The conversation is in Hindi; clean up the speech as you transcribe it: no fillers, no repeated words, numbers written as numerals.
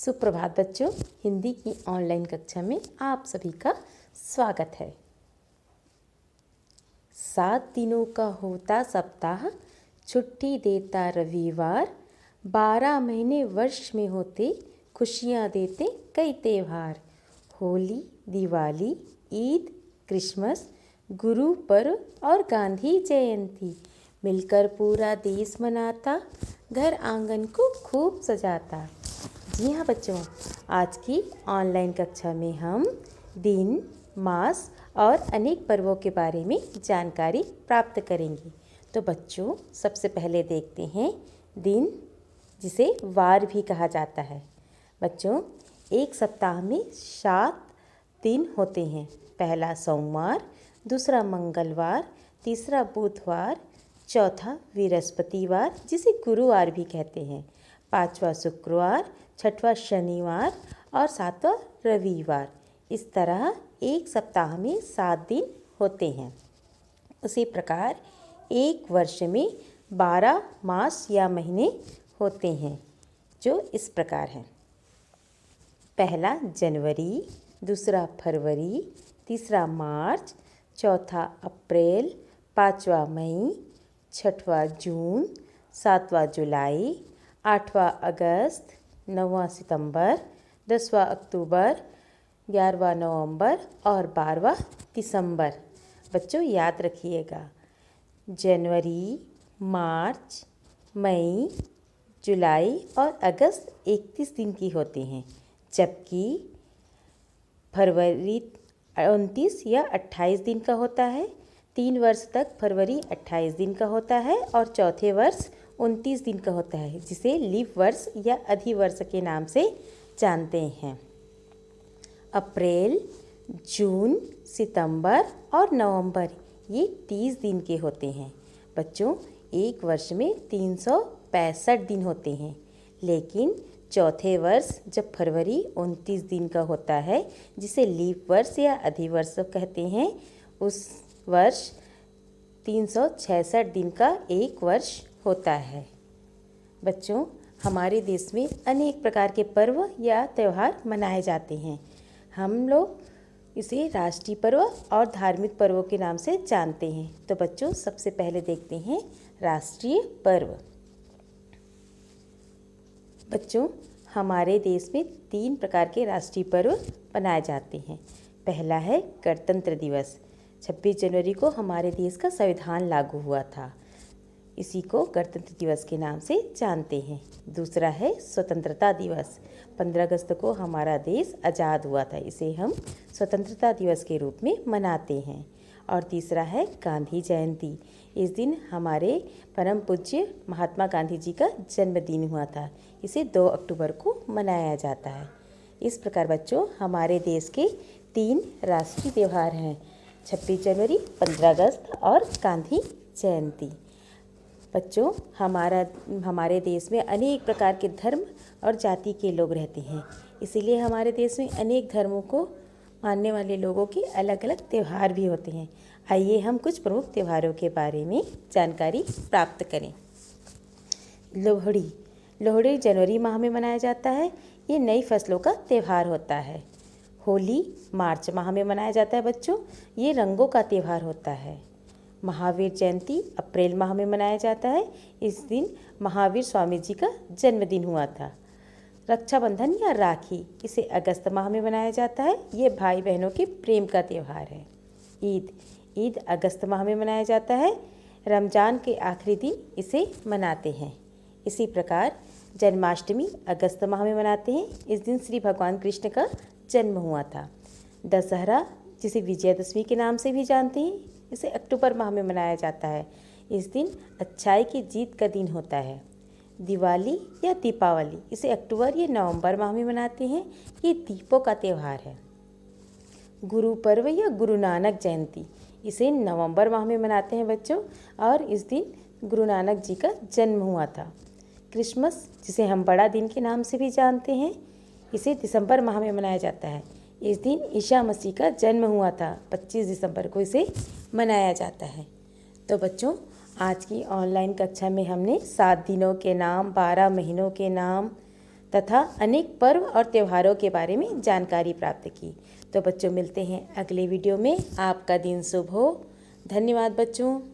सुप्रभात बच्चों, हिंदी की ऑनलाइन कक्षा में आप सभी का स्वागत है। 7 दिनों का होता सप्ताह, छुट्टी देता रविवार, 12 महीने वर्ष में होते, खुशियाँ देते कई त्योहार। होली, दिवाली, ईद, क्रिसमस, गुरु पर्व और गांधी जयंती मिलकर पूरा देश मनाता, घर आंगन को खूब सजाता। जी हाँ बच्चों, आज की ऑनलाइन कक्षा में हम दिन, मास और अनेक पर्वों के बारे में जानकारी प्राप्त करेंगे। तो बच्चों, सबसे पहले देखते हैं दिन, जिसे वार भी कहा जाता है। बच्चों, एक सप्ताह में 7 दिन होते हैं। पहला सोमवार, दूसरा मंगलवार, तीसरा बुधवार, चौथा बृहस्पतिवार जिसे गुरुवार भी कहते हैं, पांचवा शुक्रवार, छठवां शनिवार और सातवां रविवार। इस तरह एक सप्ताह में 7 दिन होते हैं। उसी प्रकार एक वर्ष में 12 मास या महीने होते हैं, जो इस प्रकार हैं। पहला जनवरी, दूसरा फरवरी, तीसरा मार्च, चौथा अप्रैल, पांचवा मई, छठवां जून, सातवां जुलाई, 8वां अगस्त, 9वां सितंबर, 10वां अक्टूबर, 11वां नवंबर और 12वां दिसंबर। बच्चों याद रखिएगा, जनवरी, मार्च, मई, जुलाई और अगस्त 31 दिन की होते हैं, जबकि फरवरी 29 या 28 दिन का होता है। 3 वर्ष तक फरवरी 28 दिन का होता है और चौथे वर्ष 29 दिन का होता है, जिसे लीप वर्ष या अधिवर्ष के नाम से जानते हैं। अप्रैल, जून, सितंबर और नवंबर ये 30 दिन के होते हैं। बच्चों, एक वर्ष में 365 दिन होते हैं, लेकिन चौथे वर्ष जब फरवरी 29 दिन का होता है, जिसे लीप वर्ष या अधिवर्ष कहते हैं, उस वर्ष 366 दिन का एक वर्ष होता है। बच्चों, हमारे देश में अनेक प्रकार के पर्व या त्यौहार मनाए जाते हैं। हम लोग इसे राष्ट्रीय पर्व और धार्मिक पर्वों के नाम से जानते हैं। तो बच्चों, सबसे पहले देखते हैं राष्ट्रीय पर्व। बच्चों, हमारे देश में 3 प्रकार के राष्ट्रीय पर्व मनाए जाते हैं। पहला है गणतंत्र दिवस। 26 जनवरी को हमारे देश का संविधान लागू हुआ था, इसी को गणतंत्र दिवस के नाम से जानते हैं। दूसरा है स्वतंत्रता दिवस। 15 अगस्त को हमारा देश आज़ाद हुआ था, इसे हम स्वतंत्रता दिवस के रूप में मनाते हैं। और तीसरा है गांधी जयंती। इस दिन हमारे परम पूज्य महात्मा गांधी जी का जन्मदिन हुआ था, इसे 2 अक्टूबर को मनाया जाता है। इस प्रकार बच्चों, हमारे देश के 3 राष्ट्रीय त्यौहार हैं: 26 जनवरी, 15 अगस्त और गांधी जयंती। बच्चों, हमारे देश में अनेक प्रकार के धर्म और जाति के लोग रहते हैं, इसीलिए हमारे देश में अनेक धर्मों को मानने वाले लोगों के अलग अलग त्यौहार भी होते हैं। आइए हम कुछ प्रमुख त्योहारों के बारे में जानकारी प्राप्त करें। लोहड़ी। लोहड़ी जनवरी माह में मनाया जाता है। ये नई फसलों का त्यौहार होता है। होली मार्च माह में मनाया जाता है। बच्चों, ये रंगों का त्यौहार होता है। महावीर जयंती अप्रैल माह में मनाया जाता है। इस दिन महावीर स्वामी जी का जन्मदिन हुआ था। रक्षाबंधन या राखी, इसे अगस्त माह में मनाया जाता है। ये भाई बहनों के प्रेम का त्यौहार है। ईद अगस्त माह में मनाया जाता है। रमज़ान के आखिरी दिन इसे मनाते हैं। इसी प्रकार जन्माष्टमी अगस्त माह में मनाते हैं। इस दिन श्री भगवान कृष्ण का जन्म हुआ था। दशहरा, जिसे विजयदशमी के नाम से भी जानते हैं, इसे अक्टूबर माह में मनाया जाता है। इस दिन अच्छाई की जीत का दिन होता है। दिवाली या दीपावली, इसे अक्टूबर या नवंबर माह में मनाते हैं। ये दीपों का त्यौहार है। गुरु पर्व या गुरु नानक जयंती, इसे नवंबर माह में मनाते हैं बच्चों, और इस दिन गुरु नानक जी का जन्म हुआ था। क्रिसमस, जिसे हम बड़ा दिन के नाम से भी जानते हैं, इसे दिसंबर माह में मनाया जाता है। इस दिन ईसा मसीह का जन्म हुआ था। 25 दिसंबर को इसे मनाया जाता है। तो बच्चों, आज की ऑनलाइन कक्षा में हमने 7 दिनों के नाम, 12 महीनों के नाम तथा अनेक पर्व और त्योहारों के बारे में जानकारी प्राप्त की। तो बच्चों मिलते हैं अगले वीडियो में। आपका दिन शुभ हो। धन्यवाद बच्चों।